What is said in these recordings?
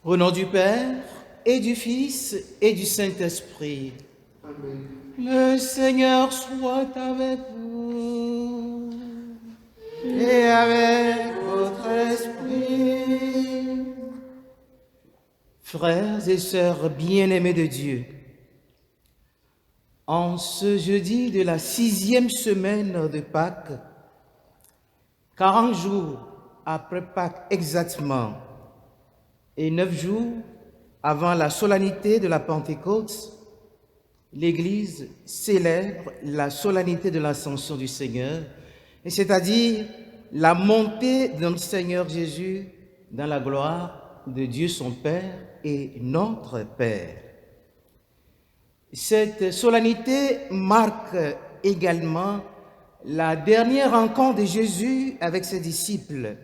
Au nom du Père, et du Fils, et du Saint-Esprit. Amen. Le Seigneur soit avec vous. Et avec votre esprit. Frères et sœurs bien-aimés de Dieu, en ce jeudi de la 6e semaine de Pâques, 40 jours après Pâques exactement, et 9 jours avant la solennité de la Pentecôte, l'Église célèbre la solennité de l'Ascension du Seigneur, c'est-à-dire la montée de notre Seigneur Jésus dans la gloire de Dieu son Père et notre Père. Cette solennité marque également la dernière rencontre de Jésus avec ses disciples,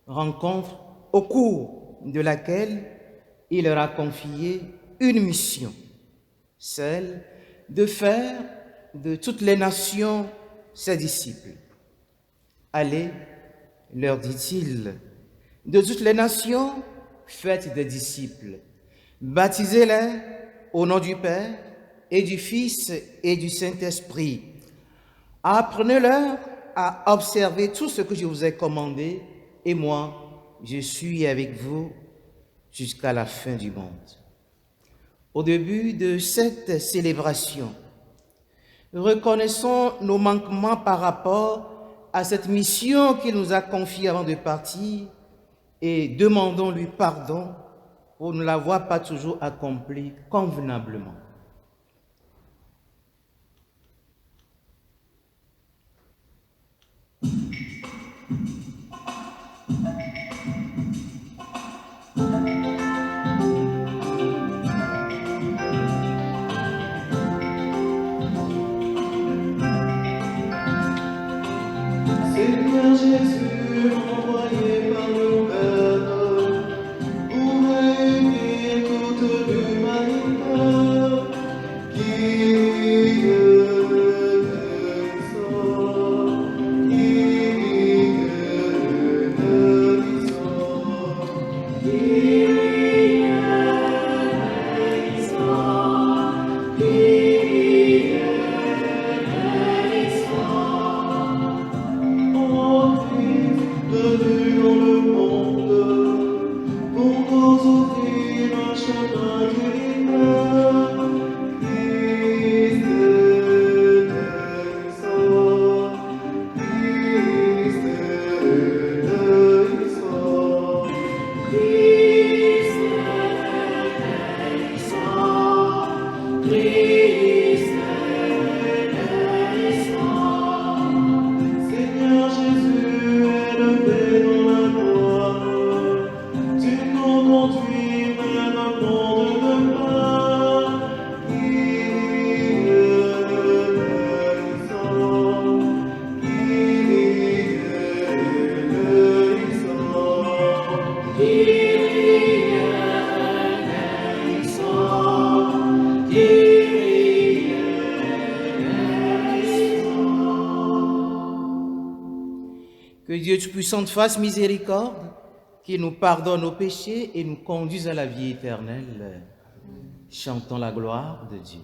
rencontre au cours de laquelle il leur a confié une mission, celle de faire de toutes les nations ses disciples. Allez, leur dit-il, de toutes les nations, faites des disciples, baptisez-les au nom du Père et du Fils et du Saint-Esprit. Apprenez-leur à observer tout ce que je vous ai commandé, et moi, je suis avec vous jusqu'à la fin du monde. Au début de cette célébration, reconnaissons nos manquements par rapport à cette mission qu'il nous a confiée avant de partir et demandons-lui pardon pour ne l'avoir pas toujours accomplie convenablement. Seigneur Jésus, envoyé par le Père, pour réunir toute l'humanité qui Que Dieu Tout-Puissant fasse miséricorde, qu'il nous pardonne nos péchés et nous conduise à la vie éternelle. Chantons la gloire de Dieu.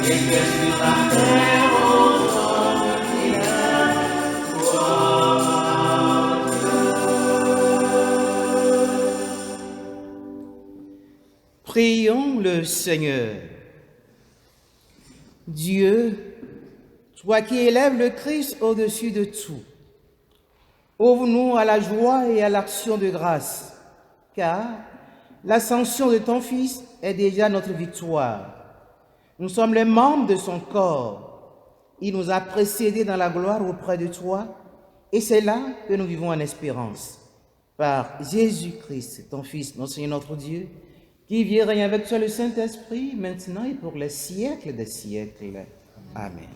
et que sur la terre aux hommes qu'il aime. Gloire à Dieu. Prions le Seigneur. Dieu, toi qui élèves le Christ au-dessus de tout, ouvre-nous à la joie et à l'action de grâce, car l'ascension de ton Fils est déjà notre victoire. Nous sommes les membres de son corps. Il nous a précédés dans la gloire auprès de toi, et c'est là que nous vivons en espérance. Par Jésus-Christ, ton Fils, notre Seigneur, notre Dieu, qui vit et règne avec toi le Saint-Esprit, maintenant et pour les siècles des siècles. Amen.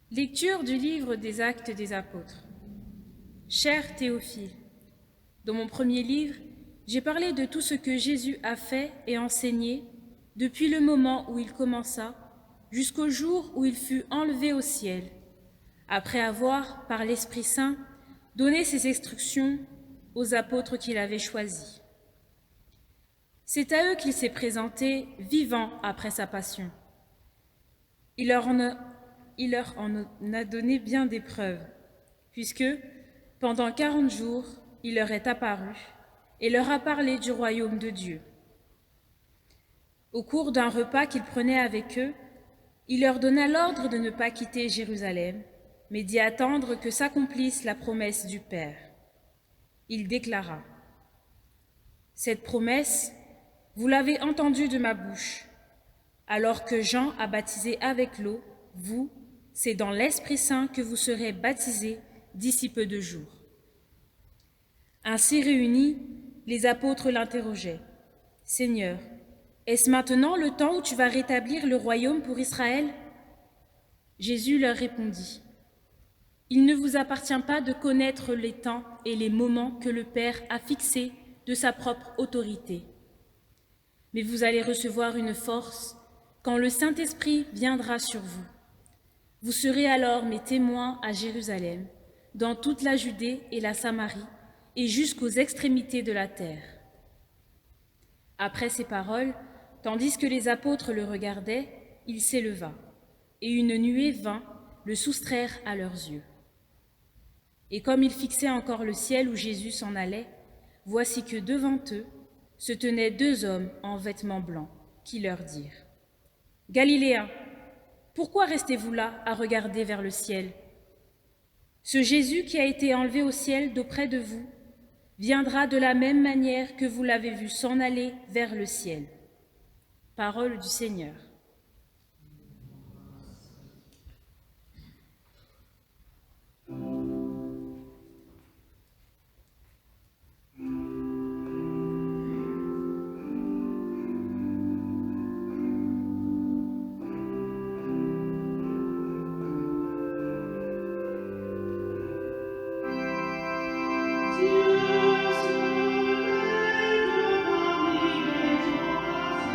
Lecture du livre des Actes des Apôtres. Cher Théophile, dans mon premier livre, j'ai parlé de tout ce que Jésus a fait et enseigné depuis le moment où il commença jusqu'au jour où il fut enlevé au ciel, après avoir, par l'Esprit Saint, donné ses instructions aux apôtres qu'il avait choisis. C'est à eux qu'il s'est présenté vivant après sa passion. Il leur en a donné bien des preuves, puisque, pendant 40 jours, il leur est apparu et leur a parlé du royaume de Dieu. Au cours d'un repas qu'il prenait avec eux, il leur donna l'ordre de ne pas quitter Jérusalem, mais d'y attendre que s'accomplisse la promesse du Père. Il déclara : « Cette promesse, vous l'avez entendue de ma bouche. Alors que Jean a baptisé avec l'eau, vous, c'est dans l'Esprit Saint que vous serez baptisés d'ici peu de jours. » Ainsi réunis, les apôtres l'interrogeaient : « Seigneur, est-ce maintenant le temps où tu vas rétablir le royaume pour Israël ?» Jésus leur répondit : « Il ne vous appartient pas de connaître les temps et les moments que le Père a fixés de sa propre autorité. Mais vous allez recevoir une force quand le Saint-Esprit viendra sur vous. Vous serez alors mes témoins à Jérusalem, dans toute la Judée et la Samarie, et jusqu'aux extrémités de la terre. » Après ces paroles, tandis que les apôtres le regardaient, il s'éleva, et une nuée vint le soustraire à leurs yeux. Et comme ils fixaient encore le ciel où Jésus s'en allait, voici que devant eux se tenaient 2 hommes en vêtements blancs, qui leur dirent : « Galiléens, pourquoi restez-vous là à regarder vers le ciel ? Ce Jésus qui a été enlevé au ciel d'auprès de vous viendra de la même manière que vous l'avez vu s'en aller vers le ciel. » Parole du Seigneur. Dieu se lève parmi les generations,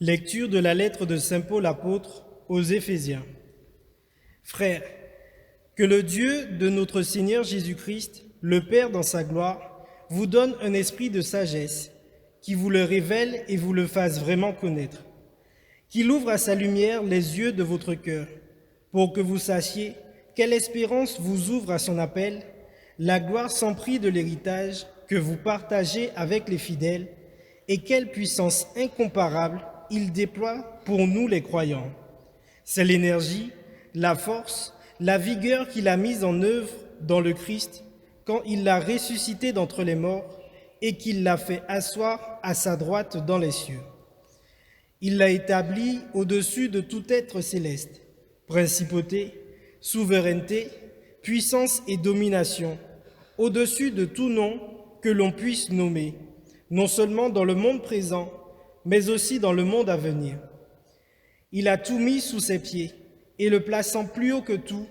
Lecture de la lettre de saint Paul apôtre aux Éphésiens. Frères, que le Dieu de notre Seigneur Jésus-Christ, le Père dans sa gloire, vous donne un esprit de sagesse, qui vous le révèle et vous le fasse vraiment connaître, qu'il ouvre à sa lumière les yeux de votre cœur, pour que vous sachiez quelle espérance vous ouvre à son appel, la gloire sans prix de l'héritage que vous partagez avec les fidèles, et quelle puissance incomparable il déploie pour nous les croyants. C'est l'énergie, la force, la vigueur qu'il a mise en œuvre dans le Christ quand il l'a ressuscité d'entre les morts et qu'il l'a fait asseoir à sa droite dans les cieux. Il l'a établi au-dessus de tout être céleste, principauté, souveraineté, puissance et domination, au-dessus de tout nom que l'on puisse nommer, non seulement dans le monde présent, mais aussi dans le monde à venir. Il a tout mis sous ses pieds, et le plaçant plus haut que tout,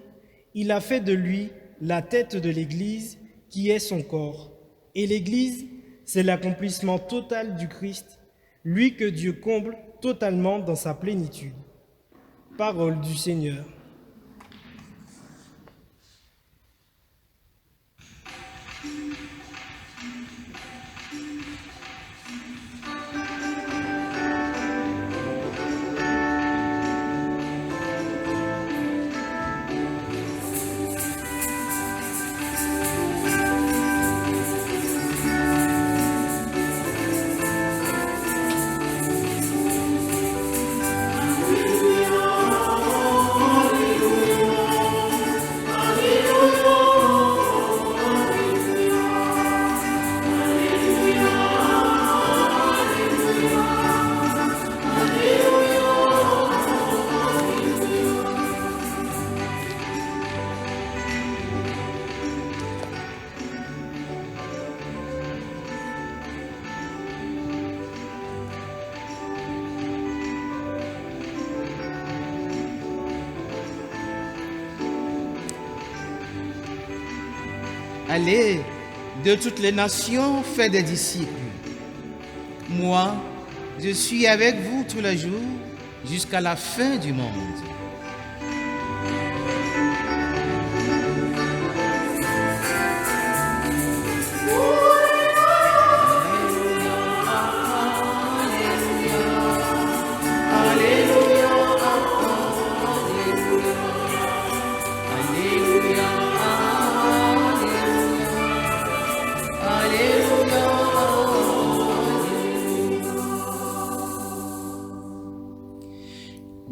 il a fait de lui la tête de l'Église, qui est son corps. Et l'Église, c'est l'accomplissement total du Christ, lui que Dieu comble totalement dans sa plénitude. Parole du Seigneur. Allez de toutes les nations, faites des disciples. Moi, je suis avec vous tous les jours jusqu'à la fin du monde.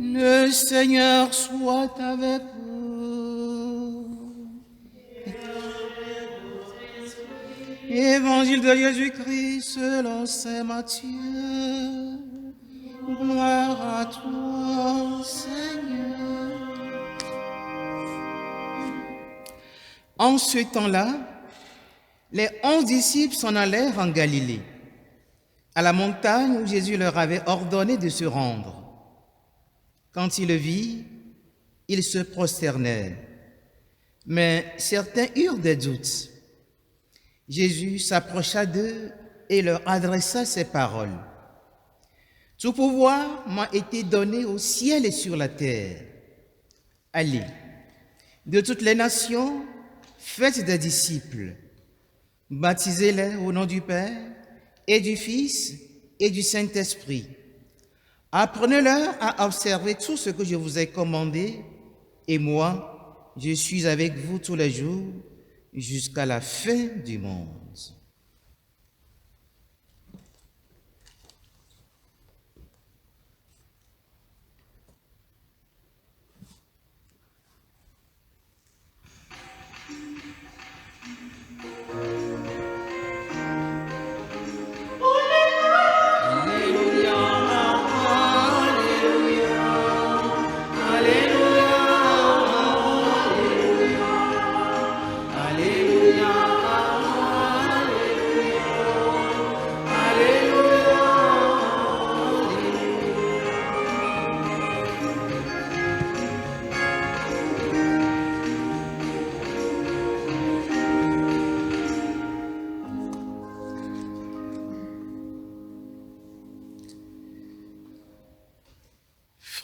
Le Seigneur soit avec vous. Évangile de Jésus-Christ selon saint Matthieu. Gloire à toi, Seigneur. En ce temps-là, les 11 disciples s'en allèrent en Galilée, à la montagne où Jésus leur avait ordonné de se rendre. Quand ils le virent, ils se prosternèrent. Mais certains eurent des doutes. Jésus s'approcha d'eux et leur adressa ces paroles. « Tout pouvoir m'a été donné au ciel et sur la terre. Allez, de toutes les nations, faites des disciples. Baptisez-les au nom du Père et du Fils et du Saint-Esprit. Apprenez-leur à observer tout ce que je vous ai commandé, et moi, je suis avec vous tous les jours jusqu'à la fin du monde. »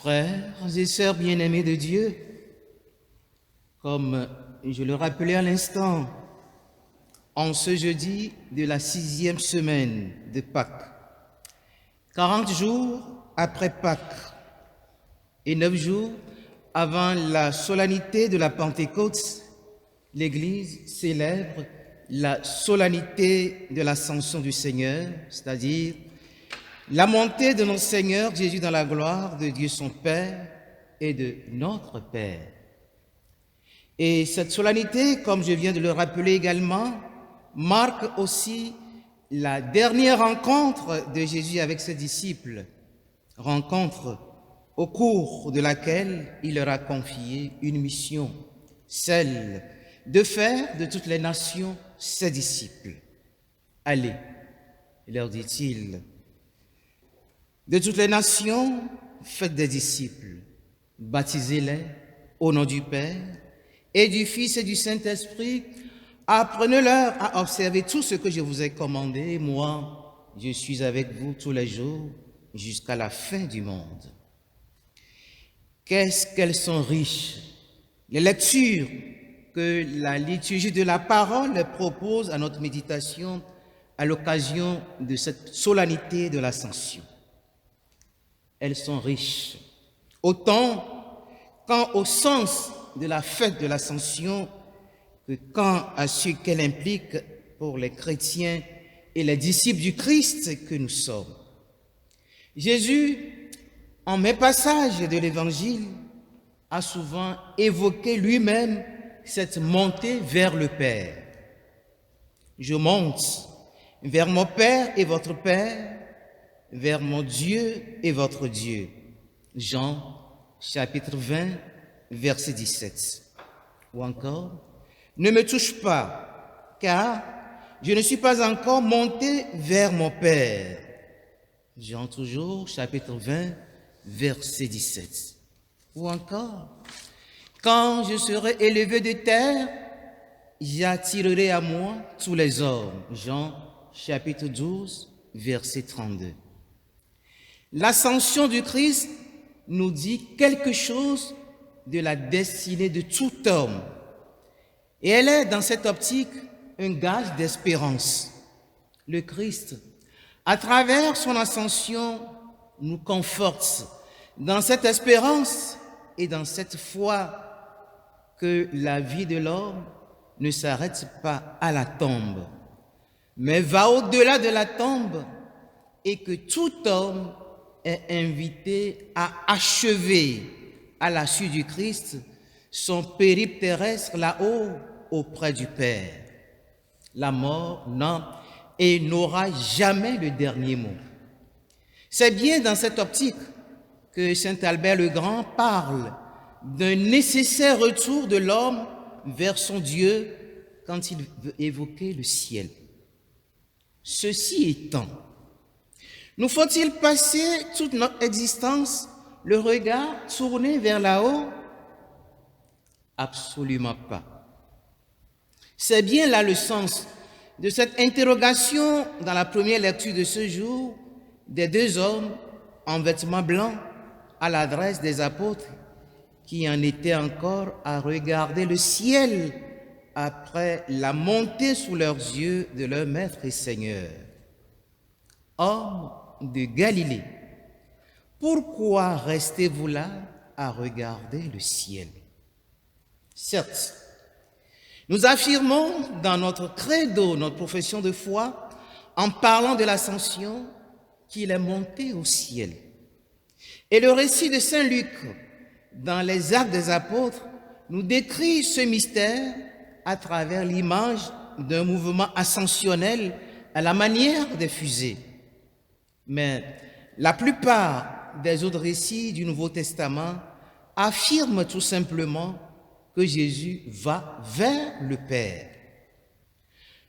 Frères et sœurs bien-aimés de Dieu, comme je le rappelais à l'instant, en ce jeudi de la 6e semaine de Pâques, 40 jours après Pâques et 9 jours avant la solennité de la Pentecôte, l'Église célèbre la solennité de l'ascension du Seigneur, c'est-à-dire la montée de notre Seigneur Jésus dans la gloire de Dieu son Père et de notre Père. Et cette solennité, comme je viens de le rappeler également, marque aussi la dernière rencontre de Jésus avec ses disciples, rencontre au cours de laquelle il leur a confié une mission, celle de faire de toutes les nations ses disciples. Allez, leur dit-il, de toutes les nations, faites des disciples, baptisez-les au nom du Père et du Fils et du Saint-Esprit, apprenez-leur à observer tout ce que je vous ai commandé. Moi, je suis avec vous tous les jours jusqu'à la fin du monde. Qu'est-ce qu'elles sont riches, les lectures que la liturgie de la parole propose à notre méditation à l'occasion de cette solennité de l'Ascension. Elles sont riches, autant quant au sens de la fête de l'Ascension que quant à ce qu'elle implique pour les chrétiens et les disciples du Christ que nous sommes. Jésus, en mes passages de l'Évangile, a souvent évoqué lui-même cette montée vers le Père. Je monte vers mon Père et votre Père, vers mon Dieu et votre Dieu. Jean, chapitre 20, verset 17. Ou encore, ne me touche pas, car je ne suis pas encore monté vers mon Père. Jean toujours, chapitre 20, verset 17. Ou encore, quand je serai élevé de terre, j'attirerai à moi tous les hommes. Jean, chapitre 12, verset 32. L'ascension du Christ nous dit quelque chose de la destinée de tout homme. Et elle est, dans cette optique, un gage d'espérance. Le Christ, à travers son ascension, nous conforte dans cette espérance et dans cette foi que la vie de l'homme ne s'arrête pas à la tombe, mais va au-delà de la tombe et que tout homme est invité à achever, à la suite du Christ, son périple terrestre là-haut auprès du Père. La mort n'a et n'aura jamais le dernier mot. C'est bien dans cette optique que saint Albert le Grand parle d'un nécessaire retour de l'homme vers son Dieu quand il veut évoquer le ciel. Ceci étant, nous faut-il passer toute notre existence le regard tourné vers là-haut? Absolument pas. C'est bien là le sens de cette interrogation dans la première lecture de ce jour des deux hommes en vêtements blancs à l'adresse des apôtres qui en étaient encore à regarder le ciel après la montée sous leurs yeux de leur Maître et Seigneur. Hommes de Galilée, pourquoi restez-vous là à regarder le ciel? Certes, nous affirmons dans notre credo, notre profession de foi, en parlant de l'ascension, qu'il est monté au ciel. Et le récit de saint Luc, dans les Actes des Apôtres, nous décrit ce mystère à travers l'image d'un mouvement ascensionnel à la manière des fusées. Mais la plupart des autres récits du Nouveau Testament affirment tout simplement que Jésus va vers le Père.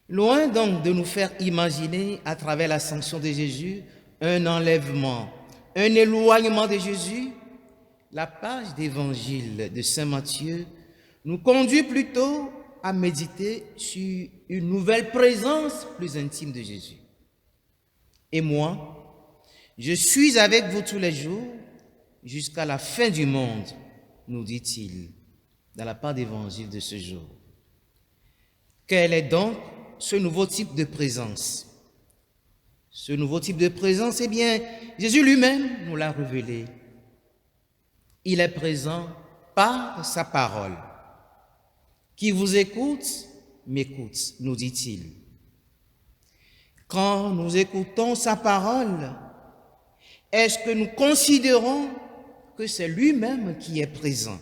Loin donc de nous faire imaginer à travers l'ascension de Jésus un enlèvement, un éloignement de Jésus, la page d'évangile de saint Matthieu nous conduit plutôt à méditer sur une nouvelle présence plus intime de Jésus. Et moi, je suis avec vous tous les jours jusqu'à la fin du monde, nous dit-il, dans la part d'évangile de ce jour. Quel est donc ce nouveau type de présence? Ce nouveau type de présence, eh bien, Jésus lui-même nous l'a révélé. Il est présent par sa parole. Qui vous écoute, m'écoute, nous dit-il. Quand nous écoutons sa parole, est-ce que nous considérons que c'est lui-même qui est présent?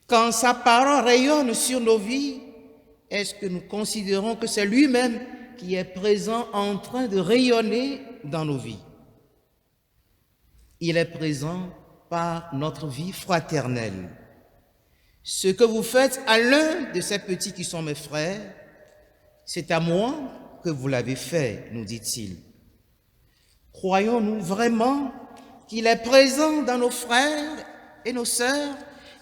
Quand sa parole rayonne sur nos vies, est-ce que nous considérons que c'est lui-même qui est présent en train de rayonner dans nos vies? Il est présent par notre vie fraternelle. Ce que vous faites à l'un de ces petits qui sont mes frères, c'est à moi que vous l'avez fait, nous dit-il. Croyons-nous vraiment qu'il est présent dans nos frères et nos sœurs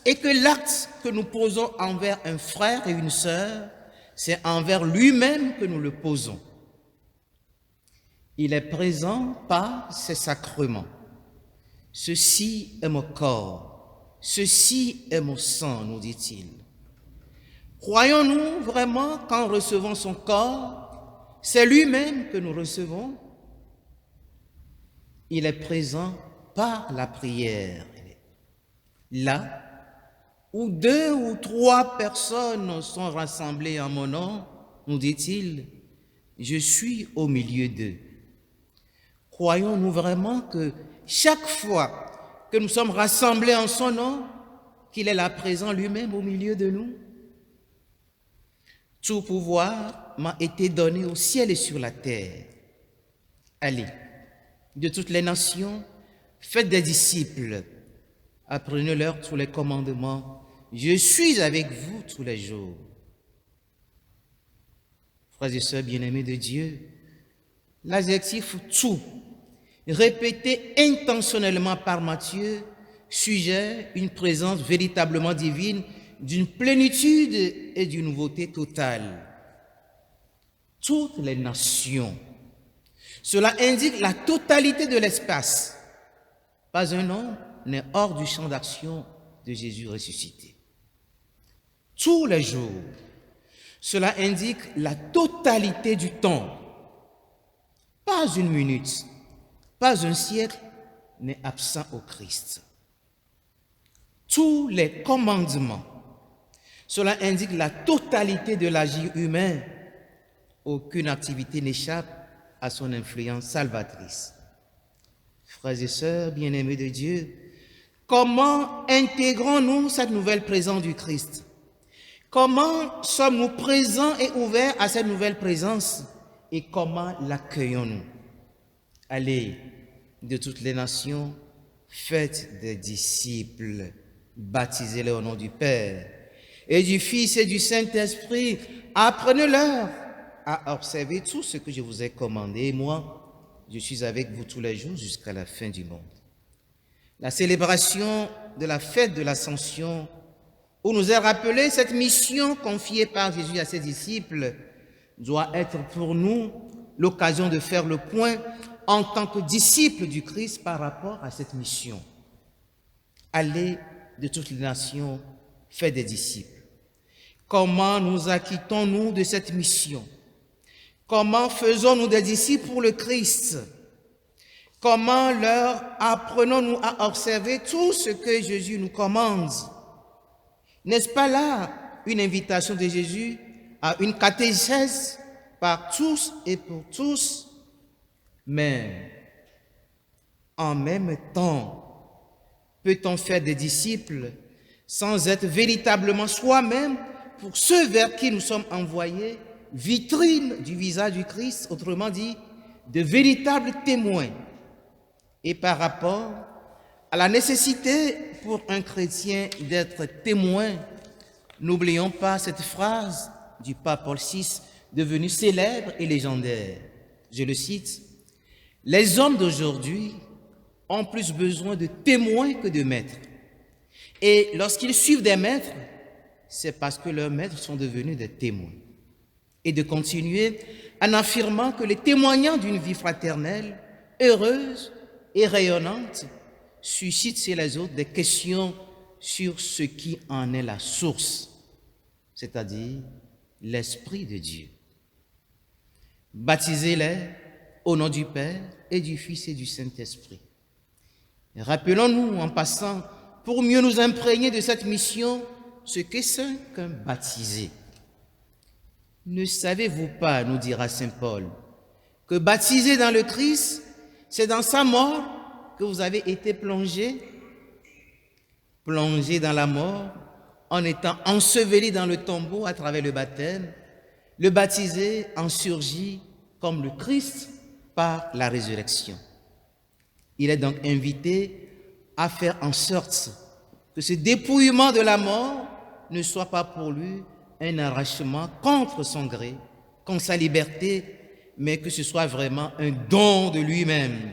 et que l'acte que nous posons envers un frère et une sœur, c'est envers lui-même que nous le posons. Il est présent par ses sacrements. Ceci est mon corps, ceci est mon sang, nous dit-il. Croyons-nous vraiment qu'en recevant son corps, c'est lui-même que nous recevons? Il est présent par la prière. Là où 2 ou 3 personnes sont rassemblées en mon nom, nous dit-il, je suis au milieu d'eux. Croyons-nous vraiment que chaque fois que nous sommes rassemblés en son nom, qu'il est là présent lui-même au milieu de nous? Tout pouvoir m'a été donné au ciel et sur la terre. Allez, de toutes les nations, faites des disciples, apprenez-leur tous les commandements. Je suis avec vous tous les jours. Frères et sœurs bien-aimés de Dieu, l'adjectif « tout » répété intentionnellement par Matthieu suggère une présence véritablement divine, d'une plénitude et d'une nouveauté totale. Toutes les nations. Cela indique la totalité de l'espace. Pas un homme n'est hors du champ d'action de Jésus ressuscité. Tous les jours. Cela indique la totalité du temps. Pas une minute, pas un siècle n'est absent au Christ. Tous les commandements. Cela indique la totalité de l'agir humain. Aucune activité n'échappe à son influence salvatrice. Frères et sœurs bien-aimés de Dieu, comment intégrons-nous cette nouvelle présence du Christ? Comment sommes-nous présents et ouverts à cette nouvelle présence? Et comment l'accueillons-nous? Allez, de toutes les nations, faites des disciples, baptisez-les au nom du Père et du Fils et du Saint-Esprit. Apprenez-leur à observer tout ce que je vous ai commandé. Et moi, je suis avec vous tous les jours jusqu'à la fin du monde. La célébration de la fête de l'Ascension, où nous est rappelée cette mission confiée par Jésus à ses disciples, doit être pour nous l'occasion de faire le point en tant que disciples du Christ par rapport à cette mission. Allez de toutes les nations, faites des disciples. Comment nous acquittons-nous de cette mission? Comment faisons-nous des disciples pour le Christ? Comment leur apprenons-nous à observer tout ce que Jésus nous commande? N'est-ce pas là une invitation de Jésus à une catéchèse par tous et pour tous? Mais en même temps, peut-on faire des disciples sans être véritablement soi-même, pour ceux vers qui nous sommes envoyés, vitrine du visage du Christ, autrement dit, de véritables témoins? Et par rapport à la nécessité pour un chrétien d'être témoin, n'oublions pas cette phrase du pape Paul VI, devenue célèbre et légendaire. Je le cite, « Les hommes d'aujourd'hui ont plus besoin de témoins que de maîtres. Et lorsqu'ils suivent des maîtres, c'est parce que leurs maîtres sont devenus des témoins. » Et de continuer en affirmant que les témoignages d'une vie fraternelle, heureuse et rayonnante, suscitent chez les autres des questions sur ce qui en est la source, c'est-à-dire l'Esprit de Dieu. Baptisez-les au nom du Père et du Fils et du Saint-Esprit. Rappelons-nous en passant, pour mieux nous imprégner de cette mission, ce qu'est qu'un baptisé. Ne savez-vous pas, nous dira saint Paul, que baptisé dans le Christ, c'est dans sa mort que vous avez été plongés dans la mort, en étant ensevelis dans le tombeau à travers le baptême. Le baptisé en surgit comme le Christ par la résurrection. Il est donc invité à faire en sorte que ce dépouillement de la mort ne soit pas pour lui un arrachement contre son gré, contre sa liberté, mais que ce soit vraiment un don de lui-même,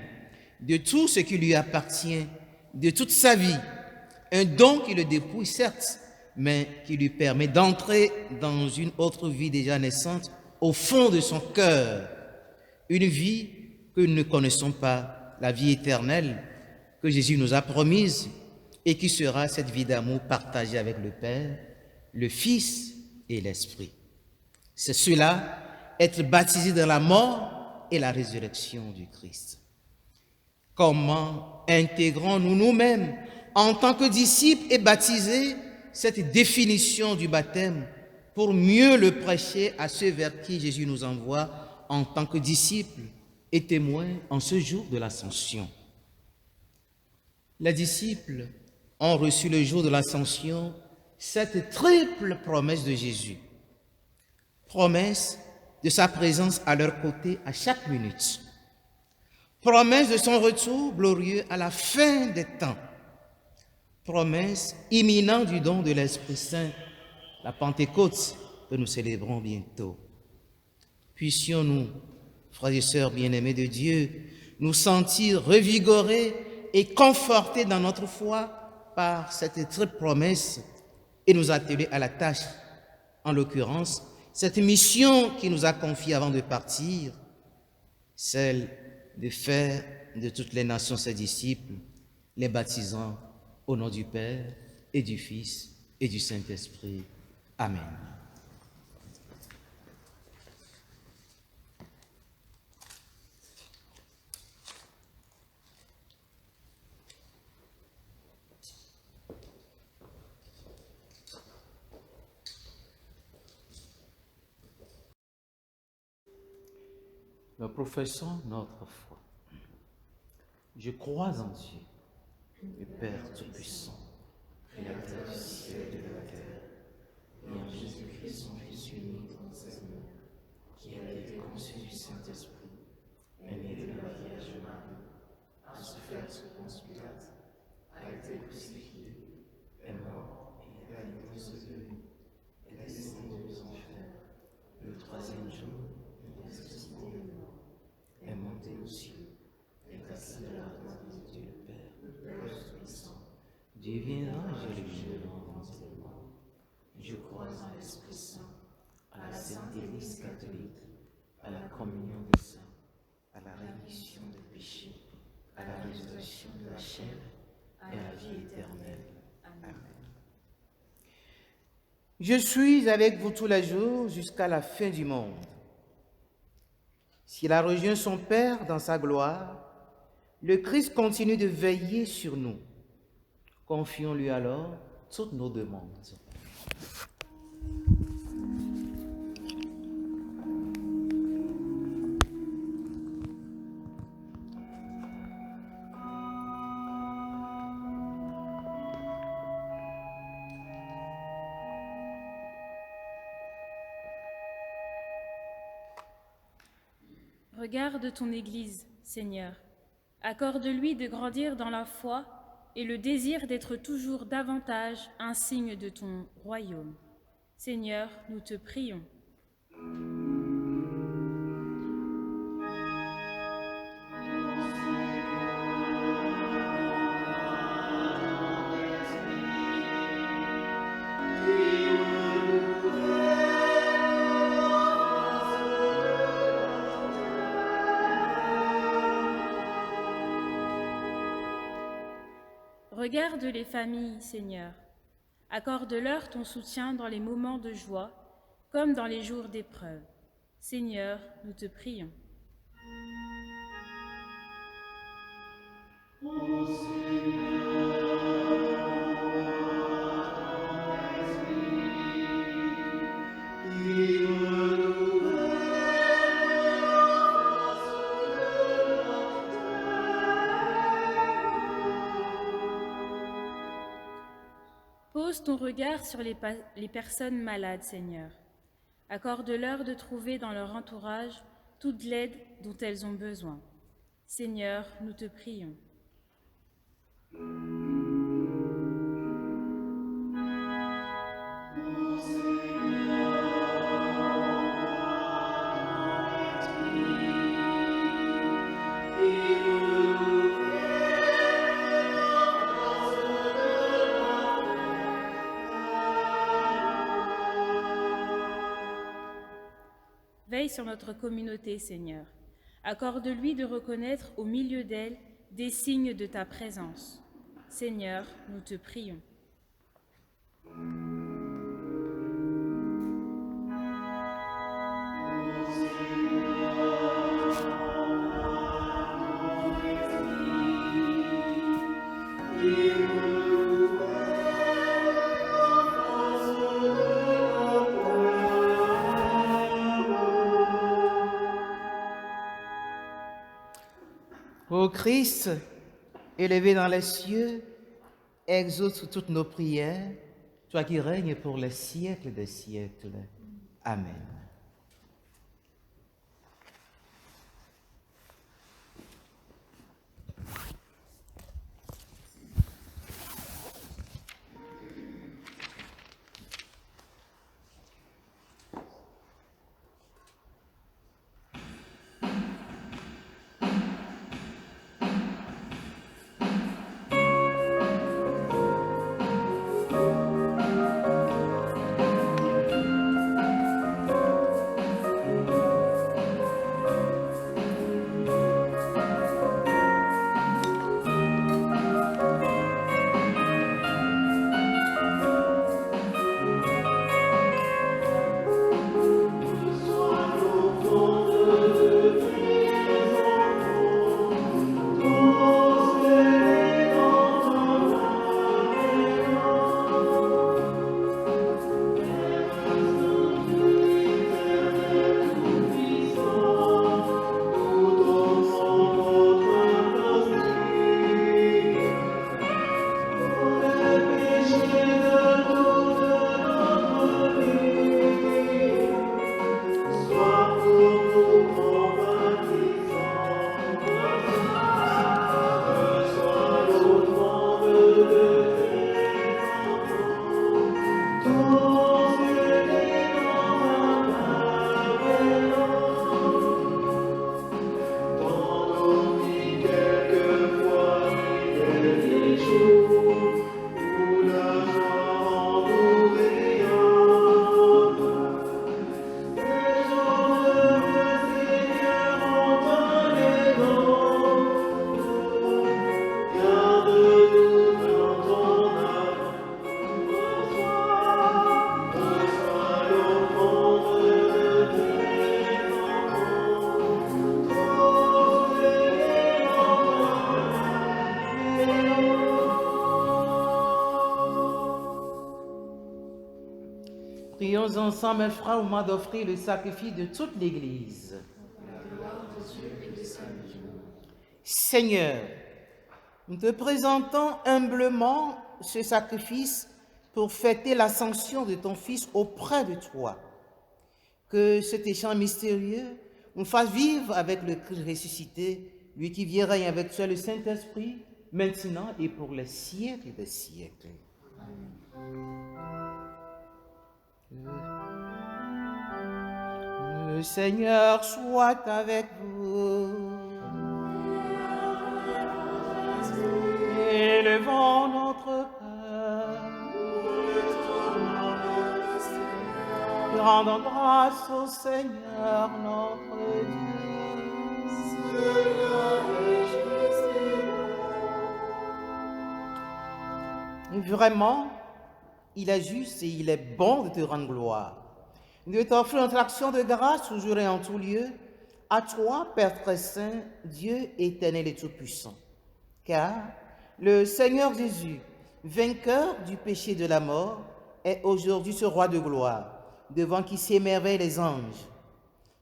de tout ce qui lui appartient, de toute sa vie. Un don qui le dépouille, certes, mais qui lui permet d'entrer dans une autre vie déjà naissante au fond de son cœur. Une vie que nous ne connaissons pas, la vie éternelle que Jésus nous a promise et qui sera cette vie d'amour partagée avec le Père, le Fils et l'Esprit. C'est cela, être baptisé dans la mort et la résurrection du Christ. Comment intégrons-nous nous-mêmes en tant que disciples et baptisés cette définition du baptême pour mieux le prêcher à ceux vers qui Jésus nous envoie en tant que disciples et témoins en ce jour de l'Ascension? Les disciples ont reçu le jour de l'Ascension cette triple promesse de Jésus. Promesse de sa présence à leur côté à chaque minute. Promesse de son retour glorieux à la fin des temps. Promesse imminente du don de l'Esprit Saint, la Pentecôte que nous célébrons bientôt. Puissions-nous, frères et sœurs bien-aimés de Dieu, nous sentir revigorés et confortés dans notre foi par cette triple promesse et nous atteler à la tâche, en l'occurrence, cette mission qui nous a confiée avant de partir, celle de faire de toutes les nations ses disciples, les baptisant au nom du Père et du Fils et du Saint-Esprit. Amen. Nous professons notre foi. Je crois en Dieu, le Père Tout-Puissant, Créateur du ciel et de la terre, et en Jésus-Christ, son Fils unique, qui a été conçu du Saint-Esprit, est né de la Vierge Marie, a souffert sous Ponce Pilate, a été crucifié, est mort et est allé aux est descendu aux enfers. Le troisième jour, il est ressuscité des morts, est monté aux cieux, est assis à la droite de Dieu le Père, Tout-Puissant. Dieu viendra juger dans les morts. Je crois en l'Esprit Saint, à la Sainte Église catholique, à la communion des saints, à la rémission des péchés, à la résurrection de la chair et à la vie éternelle. Amen. Je suis avec vous tous les jours jusqu'à la fin du monde. S'il a rejoint son Père dans sa gloire, le Christ continue de veiller sur nous. Confions-lui alors toutes nos demandes. Regarde ton Église, Seigneur. Accorde-lui de grandir dans la foi et le désir d'être toujours davantage un signe de ton royaume. Seigneur, nous te prions. Regarde les familles, Seigneur. Accorde-leur ton soutien dans les moments de joie, comme dans les jours d'épreuve. Seigneur, nous te prions. Pose ton regard sur les personnes malades, Seigneur. Accorde-leur de trouver dans leur entourage toute l'aide dont elles ont besoin. Seigneur, nous te prions. Veille sur notre communauté, Seigneur. Accorde-lui de reconnaître au milieu d'elle des signes de ta présence. Seigneur, nous te prions. Ô Christ, élevé dans les cieux, exauce toutes nos prières, toi qui règnes pour les siècles des siècles. Amen. Prions ensemble, mes frères, au moment d'offrir le sacrifice de toute l'Église. Seigneur, nous te présentons humblement ce sacrifice pour fêter l'ascension de ton Fils auprès de toi. Que cet échange mystérieux nous fasse vivre avec le Christ ressuscité, lui qui vient règne avec toi le Saint-Esprit, maintenant et pour les siècles des siècles. Le Seigneur soit avec vous. Élevons notre cœur. Et rendons grâce au Seigneur notre Dieu. Vraiment, il est juste et il est bon de te rendre gloire, de t'offrir notre action de grâce toujours et en tout lieu, à toi, Père très saint, Dieu éternel et tout-puissant. Car le Seigneur Jésus, vainqueur du péché et de la mort, est aujourd'hui ce roi de gloire, devant qui s'émerveillent les anges.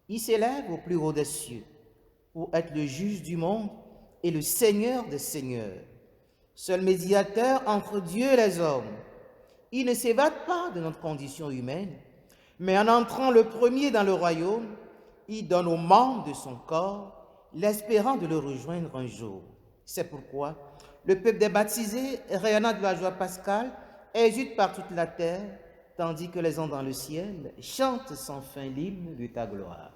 Il s'élève au plus haut des cieux pour être le juge du monde et le Seigneur des seigneurs, seul médiateur entre Dieu et les hommes. Il ne s'évade pas de notre condition humaine, mais en entrant le premier dans le royaume, il donne aux membres de son corps l'espérance de le rejoindre un jour. C'est pourquoi le peuple des baptisés, rayonnant de la joie pascale, exulte par toute la terre, tandis que les anges dans le ciel chantent sans fin l'hymne de ta gloire.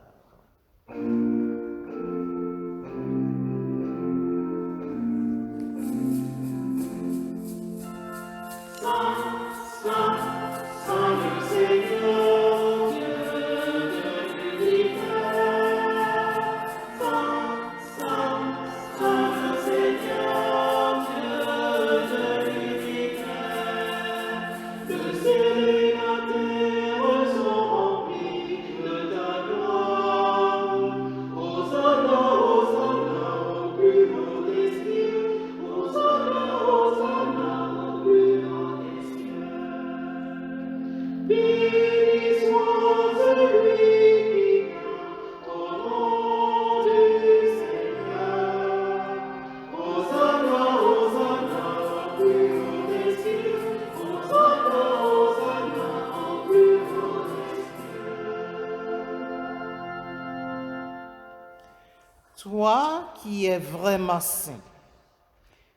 Toi qui es vraiment saint,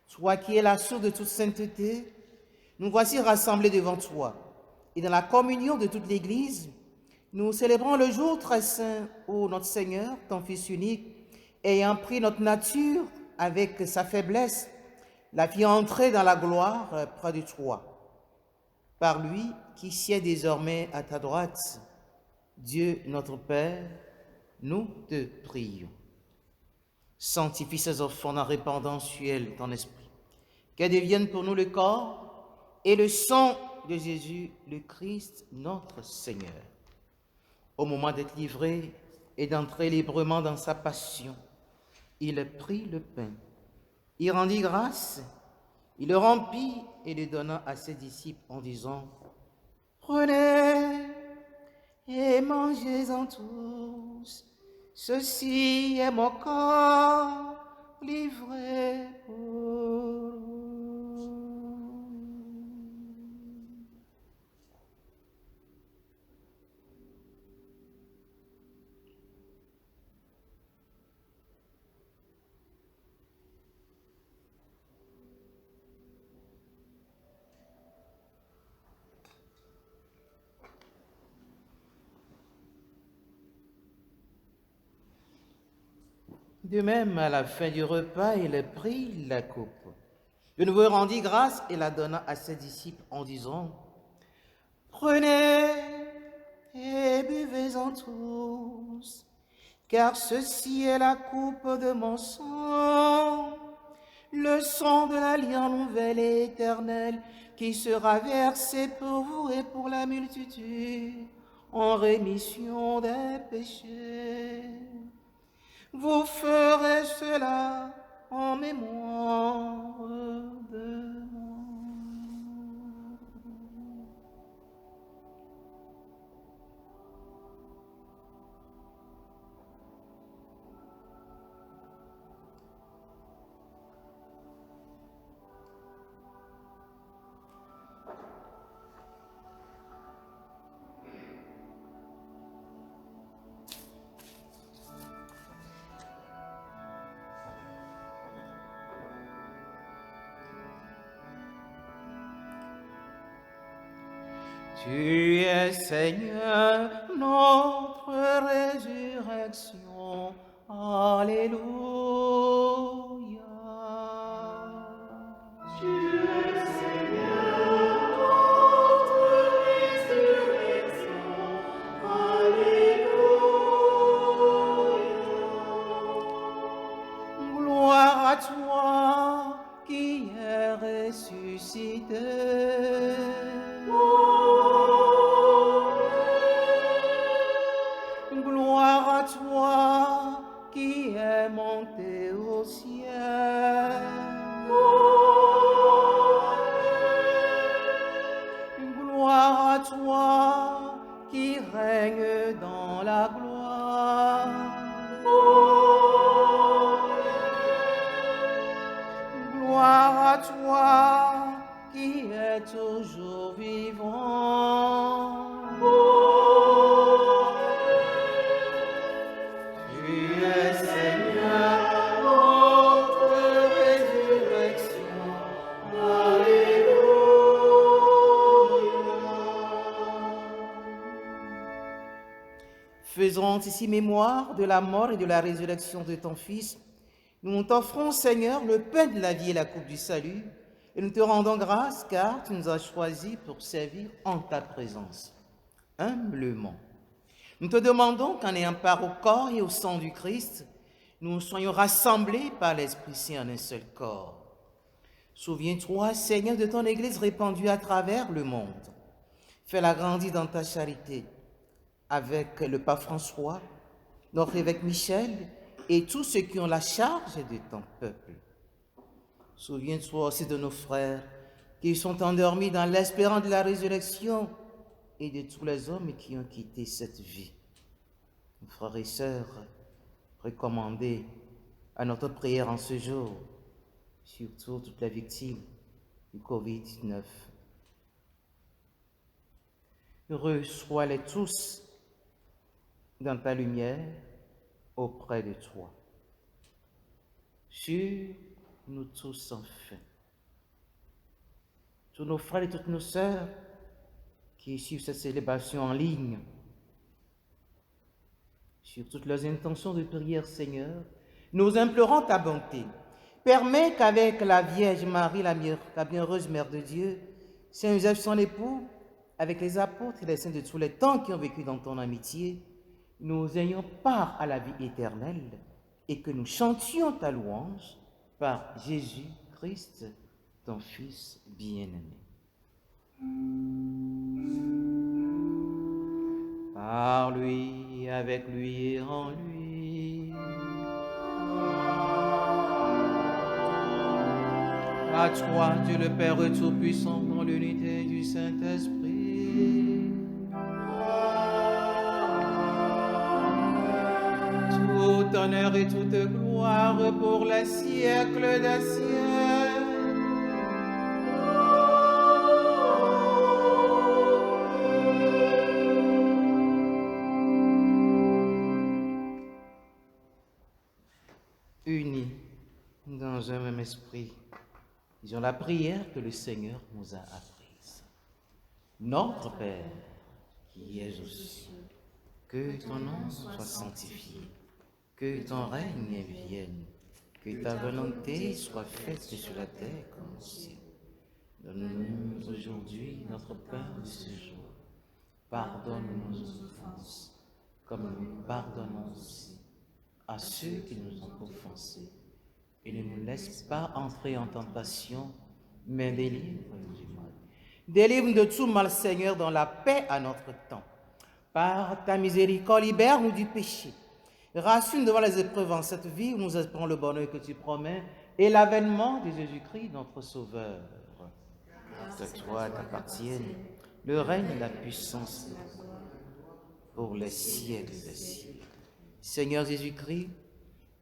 toi qui es la source de toute sainteté, nous voici rassemblés devant toi. Et dans la communion de toute l'Église, nous célébrons le jour très saint où notre Seigneur, ton Fils unique, ayant pris notre nature avec sa faiblesse, l'a fit entrer dans la gloire près de toi. Par lui qui sied désormais à ta droite, Dieu notre Père, nous te prions. Sanctifie ces offrandes en répandant sur elles ton esprit, qu'elles deviennent pour nous le corps et le sang de Jésus, le Christ, notre Seigneur. Au moment d'être livré et d'entrer librement dans sa passion, il prit le pain, il rendit grâce, il le rompit et le donna à ses disciples en disant : « Prenez et mangez-en tous. Ceci est mon corps livré pour vous. » De même, à la fin du repas, il prit la coupe. De nouveau, il rendit grâce et la donna à ses disciples en disant : « Prenez et buvez-en tous, car ceci est la coupe de mon sang, le sang de l'alliance nouvelle et éternelle, qui sera versé pour vous et pour la multitude en rémission des péchés. Vous ferez cela en mémoire de moi. » Tu es Seigneur, notre résurrection. Alléluia. Tu es Seigneur, notre résurrection. Alléluia. Gloire à toi qui es ressuscité. Gloire à toi qui es monté au ciel. Gloire à toi qui règne dans la gloire. Gloire à toi qui es toujours vivant. Tu es Seigneur, notre résurrection. Alléluia. Faisons ici mémoire de la mort et de la résurrection de ton Fils. Nous t'offrons, Seigneur, le pain de la vie et la coupe du salut, et nous te rendons grâce car tu nous as choisis pour servir en ta présence. Humblement, nous te demandons qu'en ayant part au corps et au sang du Christ, nous soyons rassemblés par l'Esprit Saint en un seul corps. Souviens-toi, Seigneur, de ton Église répandue à travers le monde. Fais-la grandir dans ta charité avec le pape François, notre évêque Michel, et tous ceux qui ont la charge de ton peuple. Souviens-toi aussi de nos frères qui sont endormis dans l'espérance de la résurrection et de tous les hommes qui ont quitté cette vie. Nos frères et sœurs, recommandés à notre prière en ce jour, surtout toutes les victimes du Covid-19. Heureux soient-les tous dans ta lumière, auprès de toi. Sur nous tous enfin. Tous nos frères et toutes nos sœurs qui suivent cette célébration en ligne, sur toutes leurs intentions de prière, Seigneur, nous implorons ta bonté. Permets qu'avec la Vierge Marie, la bienheureuse Mère de Dieu, Saint Joseph son époux, avec les apôtres et les saints de tous les temps qui ont vécu dans ton amitié, nous ayons part à la vie éternelle et que nous chantions ta louange par Jésus-Christ, ton Fils bien-aimé. Par lui, avec lui et en lui. À toi, Dieu le Père Tout-Puissant, dans l'unité du Saint-Esprit. Tout honneur et toute gloire pour les siècles des siècles. Unis dans un même esprit, disons la prière que le Seigneur nous a apprise. Notre Père, qui es aux cieux, que ton nom soit sanctifié, que ton règne vienne, que ta volonté soit faite sur la terre comme au ciel. Donne-nous aujourd'hui notre pain de ce jour. Pardonne-nous nos offenses, comme nous pardonnons aussi à ceux qui nous ont offensés. Et ne nous laisse pas entrer en tentation, mais délivre-nous du mal. Délivre-nous de tout mal, Seigneur, dans la paix à notre temps. Par ta miséricorde, libère-nous du péché. Rassure-nous devant les épreuves en cette vie où nous espérons le bonheur que tu promets et l'avènement de Jésus-Christ, notre Sauveur. À toi t'appartiennent le règne et la puissance pour les siècles des siècles. Seigneur Jésus-Christ,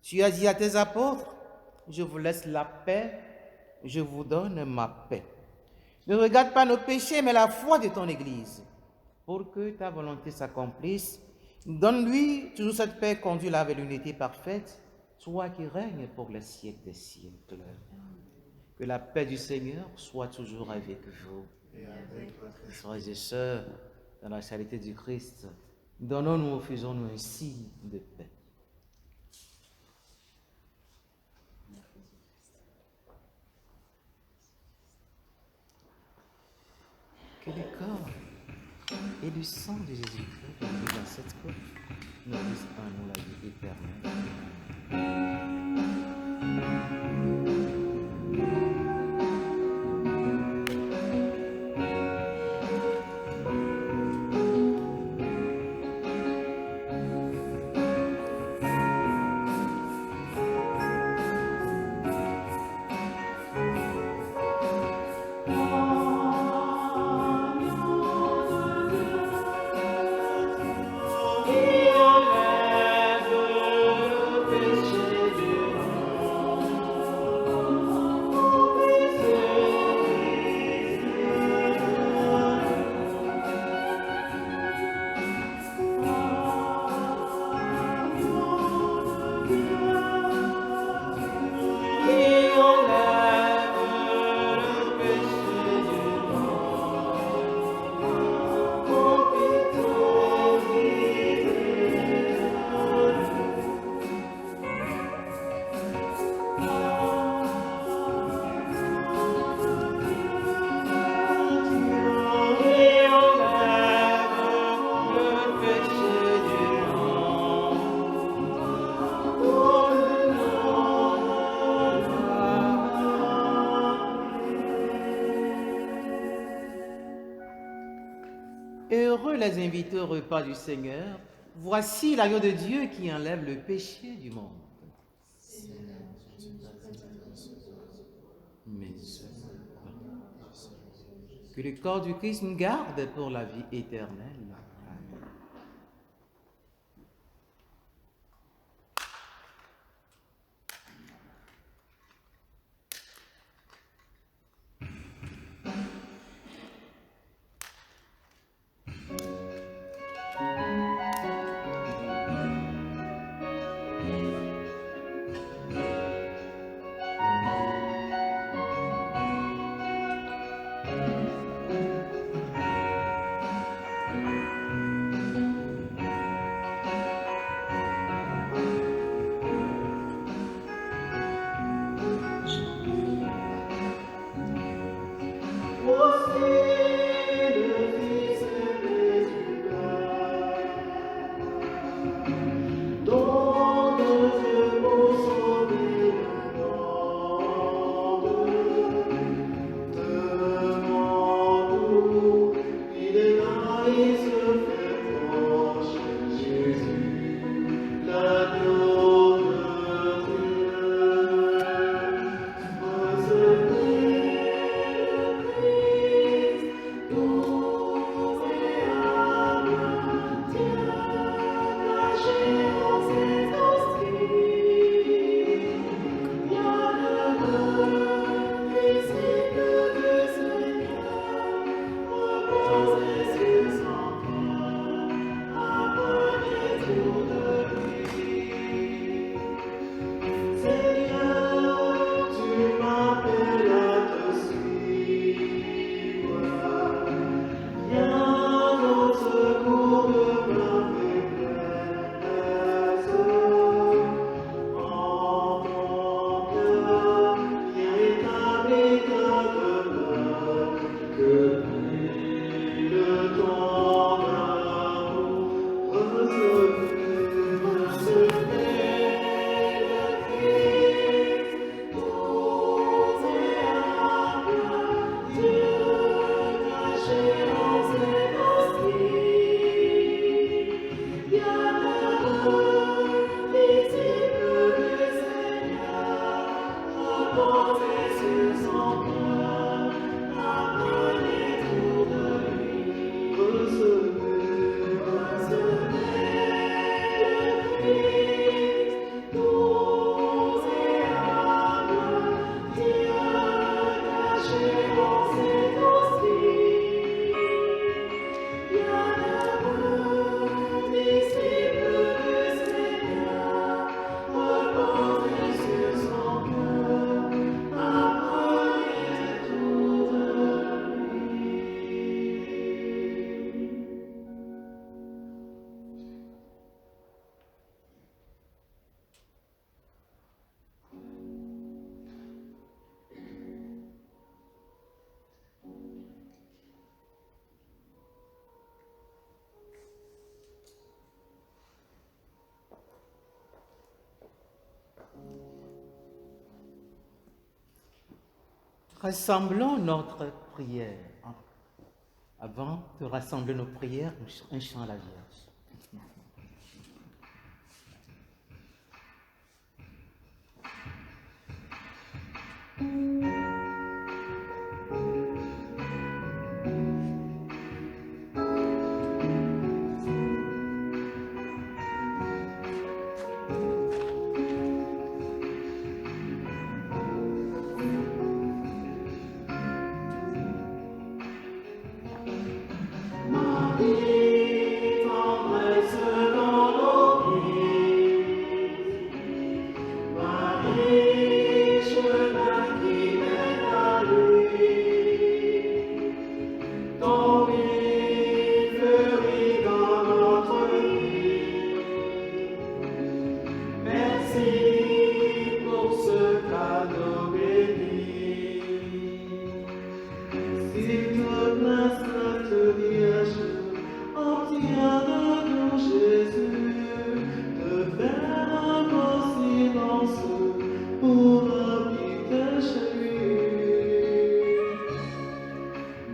tu as dit à tes apôtres, je vous laisse la paix, je vous donne ma paix. Ne regarde pas nos péchés, mais la foi de ton Église. Pour que ta volonté s'accomplisse, donne-lui toujours cette paix conduite vers l'unité parfaite, toi qui règnes pour les siècles des siècles. Que la paix du Seigneur soit toujours avec vous. Frères et sœurs, dans la charité du Christ, donnons-nous, faisons-nous un signe de paix. Que le corps et le sang de Jésus-Christ dans cette coupe nous disent en nous la vie éternelle. les inviter au repas du Seigneur. Voici l'agneau de Dieu qui enlève le péché du monde. Mais que le corps du Christ nous garde pour la vie éternelle. Amen. Rassemblons notre prière. Avant de rassembler nos prières, un chant à la Vierge.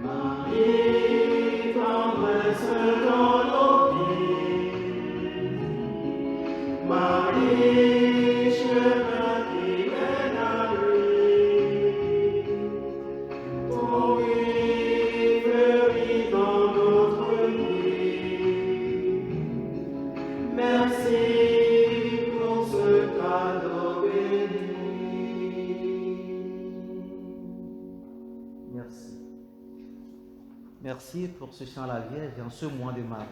Marie, tendresse dans Merci pour ce chant à la Vierge en ce mois de Marie.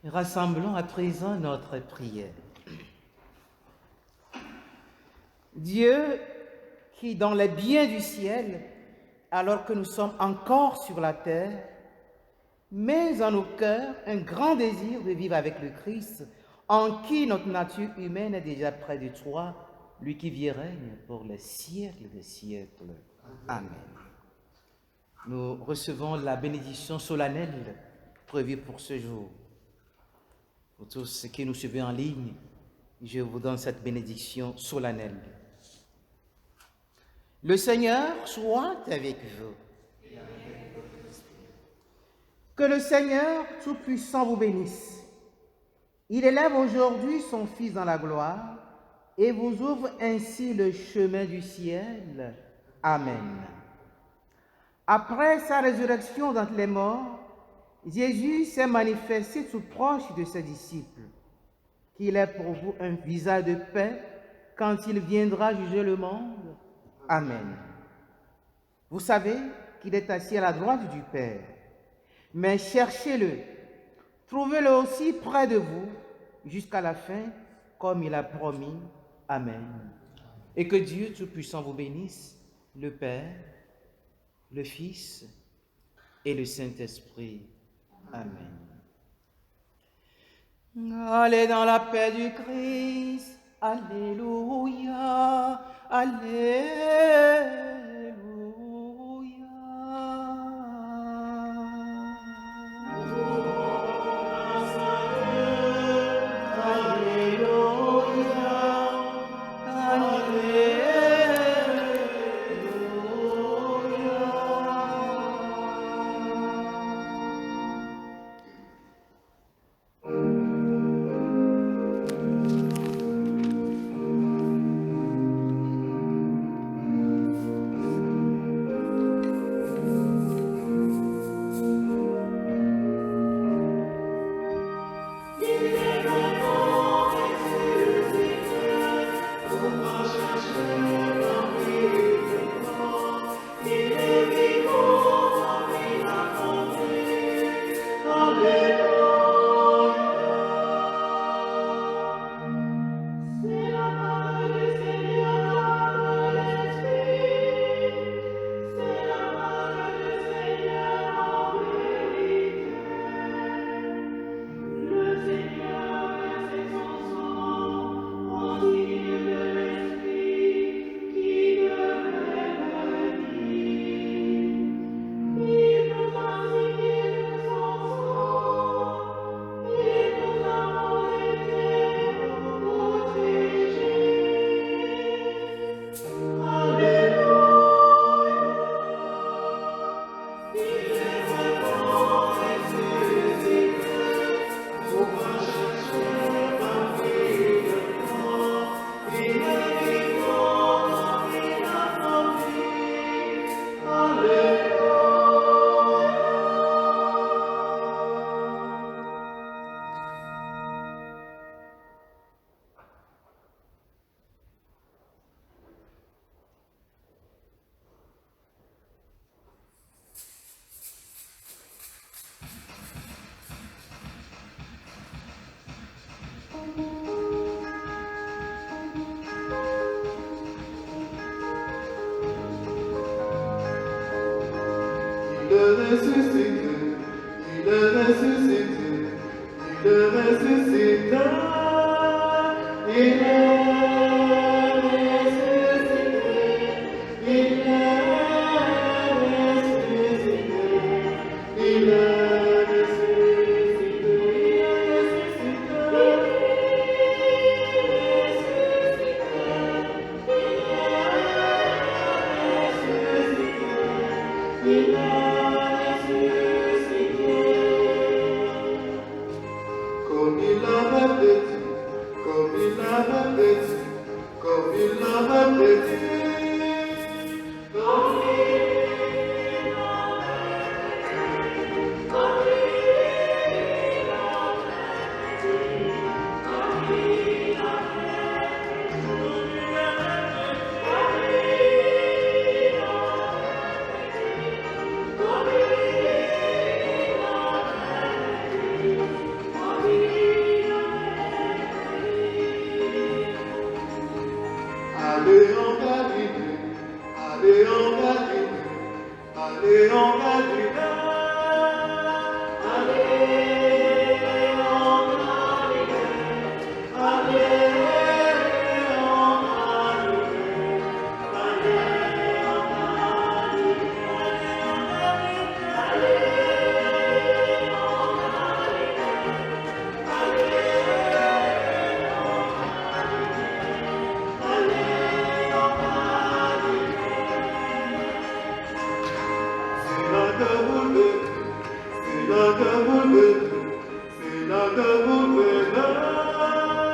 Rassemblons à présent notre prière. Dieu, qui dans les biens du ciel, alors que nous sommes encore sur la terre, met en nos cœurs un grand désir de vivre avec le Christ, en qui notre nature humaine est déjà près de toi, lui qui vit et règne pour les siècles des siècles. Amen. Nous recevons la bénédiction solennelle prévue pour ce jour. Pour tous ceux qui nous suivent en ligne, je vous donne cette bénédiction solennelle. Le Seigneur soit avec vous. Que le Seigneur Tout-Puissant vous bénisse. Il élève aujourd'hui son Fils dans la gloire et vous ouvre ainsi le chemin du ciel. Amen. Après sa résurrection d'entre les morts, Jésus s'est manifesté tout proche de ses disciples, qu'il est pour vous un visage de paix quand il viendra juger le monde. Amen. Vous savez qu'il est assis à la droite du Père, mais cherchez-le, trouvez-le aussi près de vous jusqu'à la fin, comme il a promis. Amen. Et que Dieu Tout-Puissant vous bénisse, le Père, le Fils et le Saint-Esprit. Amen. Allez dans la paix du Christ. Alléluia. Alléluia. Comme l'avait dit, comme il l'avait dit, comme il l'avait dit. Comme allez en Galilée, allez en Galilée, allez en Galilée. Allez en Galilée, allez en Galilée, allez en C'est là que vous le verrez, c'est là que vous le verrez, c'est là que vous le verrez.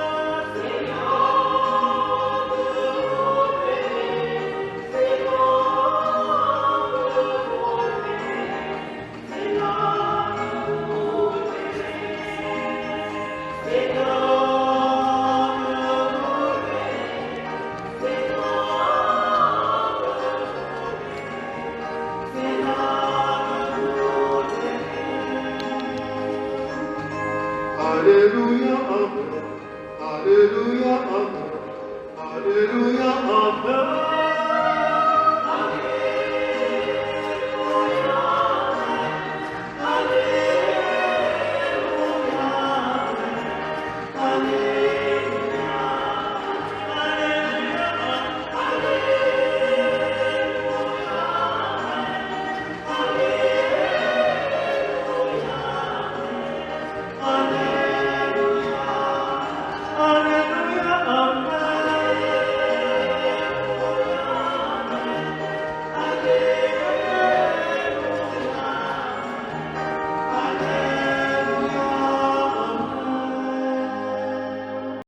Alléluia, Amen. Alléluia, Amen. Alléluia, Amen.